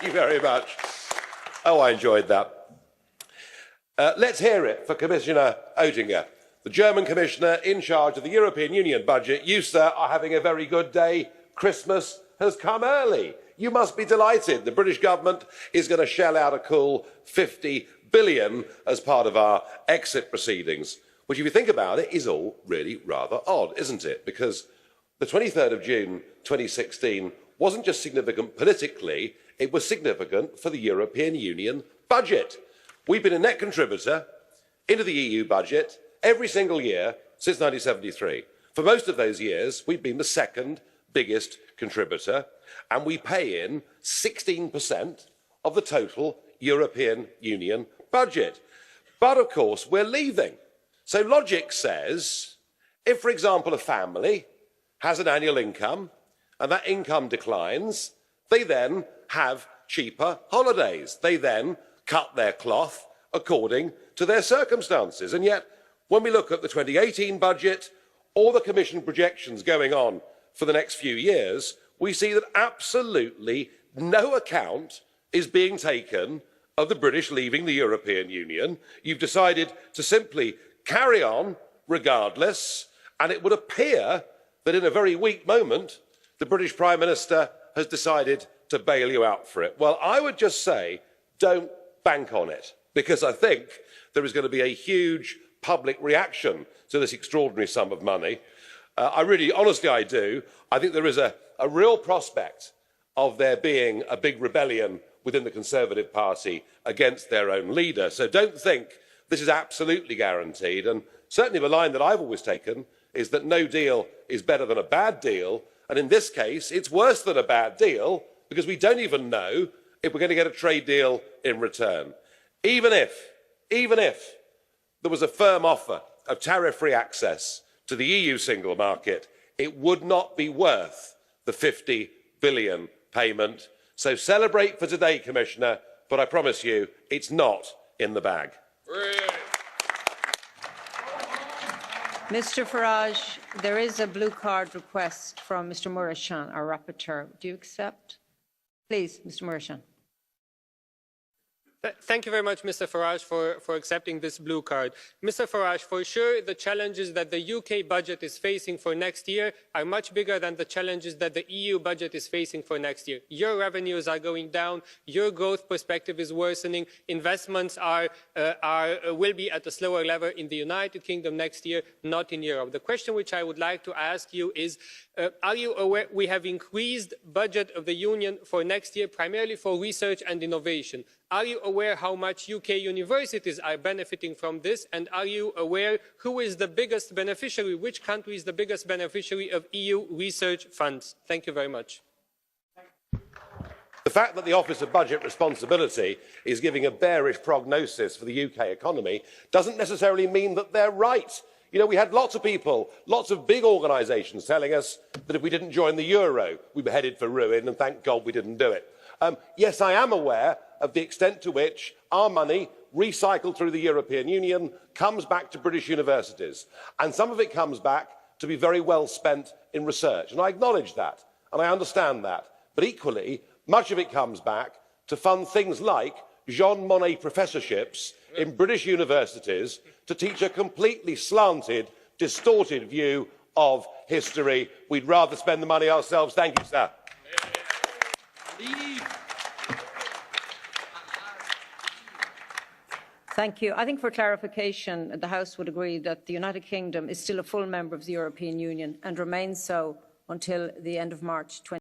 Thank you very much. Oh, I enjoyed that. Let's hear it for Commissioner Oettinger, the German Commissioner in charge of the European Union budget. You, sir, are having a very good day. Christmas has come early. You must be delighted. The British government is going to shell out a cool 50 billion as part of our exit proceedings, which, if you think about it, is all really rather odd, isn't it? Because the 23rd of June 2016 wasn't just significant politically, it was significant for the European Union budget. We've been a net contributor into the EU budget every single year since 1973. For most of those years, we've been the second biggest contributor, and we pay in 16% of the total European Union budget. But of course, we're leaving. So logic says, if, for example, a family has an annual income and that income declines, they then have cheaper holidays. They then cut their cloth according to their circumstances. And yet, when we look at the 2018 budget or the Commission projections going on for the next few years, we see that absolutely no account is being taken of the British leaving the European Union. You've decided to simply carry on regardless, and it would appear that in a very weak moment, the British Prime Minister has decided to bail you out for it. Well, I would just say, don't bank on it, because I think there is going to be a huge public reaction to this extraordinary sum of money. Honestly, I do. I think there is a real prospect of there being a big rebellion within the Conservative Party against their own leader. So don't think this is absolutely guaranteed. And certainly the line that I've always taken is that no deal is better than a bad deal. And in this case, it's worse than a bad deal because we don't even know if we're going to get a trade deal in return. Even if there was a firm offer of tariff-free access to the EU single market, it would not be worth the 50 billion payment. So celebrate for today, Commissioner, but I promise you, it's not in the bag. Mr Farage, there is a blue card request from Mr Mureşan, our rapporteur. Do you accept? Please, Mr Mureşan. Thank you very much, Mr Farage, for accepting this blue card. Mr Farage, for sure, the challenges that the UK budget is facing for next year are much bigger than the challenges that the EU budget is facing for next year. Your revenues are going down, your growth perspective is worsening, investments will be at a slower level in the United Kingdom next year, not in Europe. The question which I would like to ask you is, are you aware we have increased budget of the Union for next year primarily for research and innovation? Are you aware how much UK universities are benefiting from this? And are you aware who is the biggest beneficiary, which country is the biggest beneficiary of EU research funds? Thank you very much. The fact that the Office of Budget Responsibility is giving a bearish prognosis for the UK economy doesn't necessarily mean that they're right. You know, we had lots of people, lots of big organisations telling us that if we didn't join the euro, we were headed for ruin, and thank God we didn't do it. Yes, I am aware of the extent to which our money, recycled through the European Union, comes back to British universities. And some of it comes back to be very well spent in research. And I acknowledge that, and I understand that. But equally, much of it comes back to fund things like Jean Monnet professorships in British universities to teach a completely slanted, distorted view of history. We'd rather spend the money ourselves. Thank you, sir. Thank you. I think for clarification, the House would agree that the United Kingdom is still a full member of the European Union and remains so until the end of March